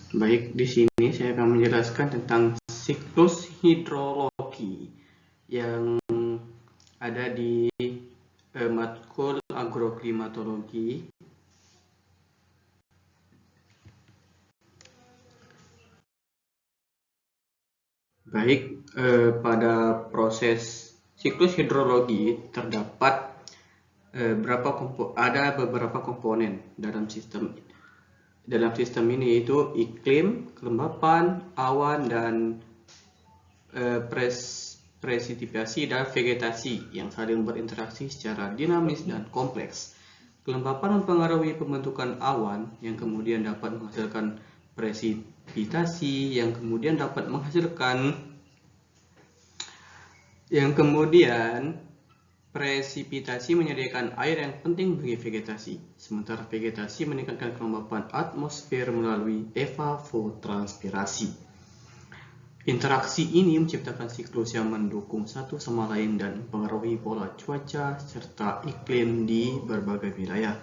Baik, di sini saya akan menjelaskan tentang siklus hidrologi yang ada di matkul agroklimatologi. Baik, pada proses siklus hidrologi terdapat ada beberapa komponen dalam sistem ini, yaitu iklim, kelembapan, awan, dan presipitasi dan vegetasi yang saling berinteraksi secara dinamis dan kompleks. Kelembapan mempengaruhi pembentukan awan yang kemudian dapat menghasilkan presipitasi yang kemudian presipitasi menyediakan air yang penting bagi vegetasi, sementara vegetasi meningkatkan kelembapan atmosfer melalui evapotranspirasi. Interaksi ini menciptakan siklus yang mendukung satu sama lain dan mempengaruhi pola cuaca serta iklim di berbagai wilayah.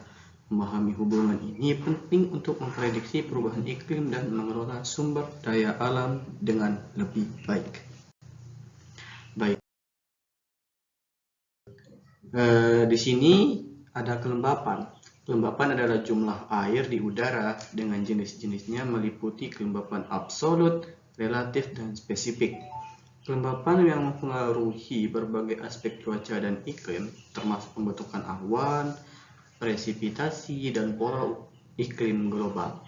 Memahami hubungan ini penting untuk memprediksi perubahan iklim dan mengelola sumber daya alam dengan lebih baik. Di sini ada kelembapan. Kelembapan adalah jumlah air di udara dengan jenis-jenisnya meliputi kelembapan absolut, relatif, dan spesifik. Kelembapan yang mempengaruhi berbagai aspek cuaca dan iklim, termasuk pembentukan awan, presipitasi, dan pola iklim global.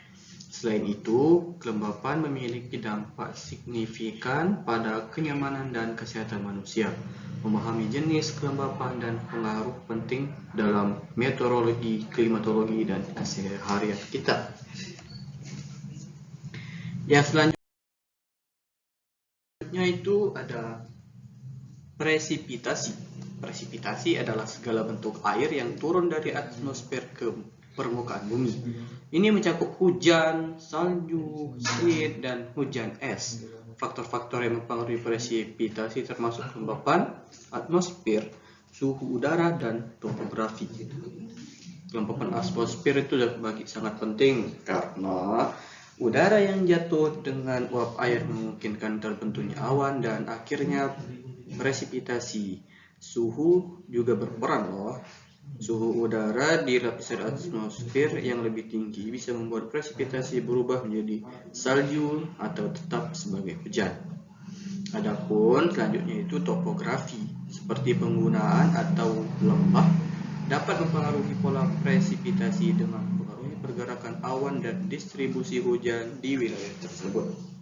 Selain itu, kelembapan memiliki dampak signifikan pada kenyamanan dan kesehatan manusia. Memahami jenis kelembapan dan pengaruh penting dalam meteorologi, klimatologi, dan keseharian kita. Yang selanjutnya itu ada presipitasi. Presipitasi adalah segala bentuk air yang turun dari atmosfer ke permukaan bumi. Ini mencakup hujan, salju, sleet, dan hujan es. Faktor-faktor yang mempengaruhi presipitasi termasuk kelembapan atmosfer, suhu udara, dan topografi. Kelembapan atmosfer itu sangat penting karena udara yang jatuh dengan uap air memungkinkan terbentuknya awan dan akhirnya presipitasi. Suhu juga berperan loh. Suhu udara di lapisan atmosfer yang lebih tinggi bisa membuat presipitasi berubah menjadi salju atau tetap sebagai hujan. Adapun selanjutnya itu topografi, seperti penggunaan atau lembah dapat mempengaruhi pola presipitasi dengan mempengaruhi pergerakan awan dan distribusi hujan di wilayah tersebut.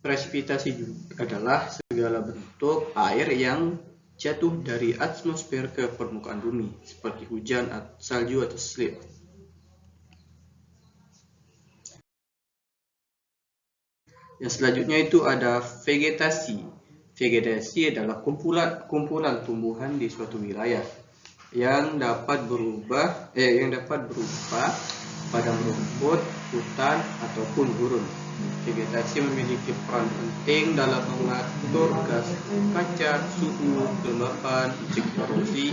Presipitasi adalah segala bentuk air yang jatuh dari atmosfer ke permukaan bumi, seperti hujan, salju, atau sleet. Yang selanjutnya itu ada vegetasi. Vegetasi adalah kumpulan tumbuhan di suatu wilayah yang dapat berupa padang rumput, hutan, ataupun gurun. Vegetasi memiliki peran penting dalam mengatur gas kaca, suhu, kelembapan, mencegah erosi.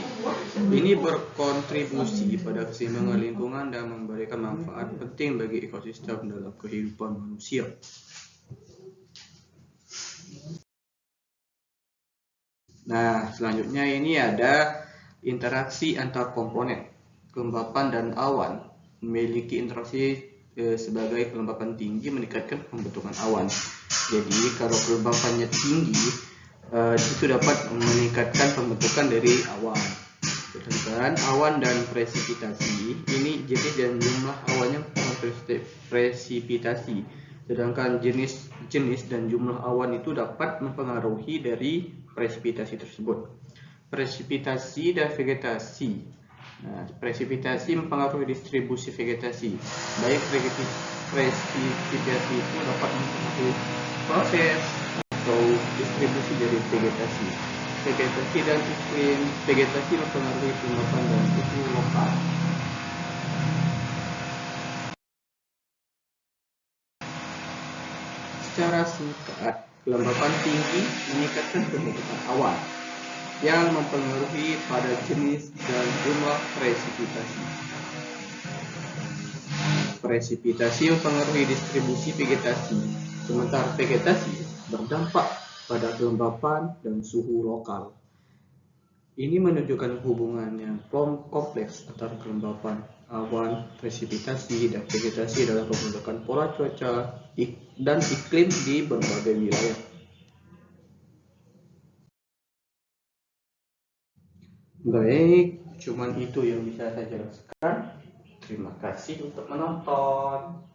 Ini berkontribusi pada keseimbangan lingkungan dan memberikan manfaat penting bagi ekosistem dalam kehidupan manusia. Nah, selanjutnya ini ada interaksi antar komponen. Kelembapan dan awan memiliki interaksi sebagai kelembapan tinggi meningkatkan pembentukan awan. Jadi kalau kelembapannya tinggi itu dapat meningkatkan pembentukan dari awan. Sedangkan awan dan presipitasi ini jenis dan jumlah awannya presipitasi. Sedangkan jenis dan jumlah awan itu dapat mempengaruhi dari presipitasi tersebut. Presipitasi dan vegetasi. Nah, presipitasi mempengaruhi distribusi vegetasi. Baik presipitasi itu dapat mempengaruhi proses atau distribusi dari vegetasi. Vegetasi dan iklim. Vegetasi mempengaruhi kelembapan dan suhu lokal. Secara singkat, kelembapan tinggi meningkatkan pembentukan awan yang mempengaruhi pada jenis dan jumlah presipitasi. Presipitasi mempengaruhi distribusi vegetasi, sementara vegetasi berdampak pada kelembapan dan suhu lokal. Ini menunjukkan hubungan yang kompleks antara kelembapan, awan, presipitasi, dan vegetasi dalam pembentukan pola cuaca dan iklim di berbagai wilayah. Baik, cuman itu yang bisa saya jelaskan. Terima kasih untuk menonton.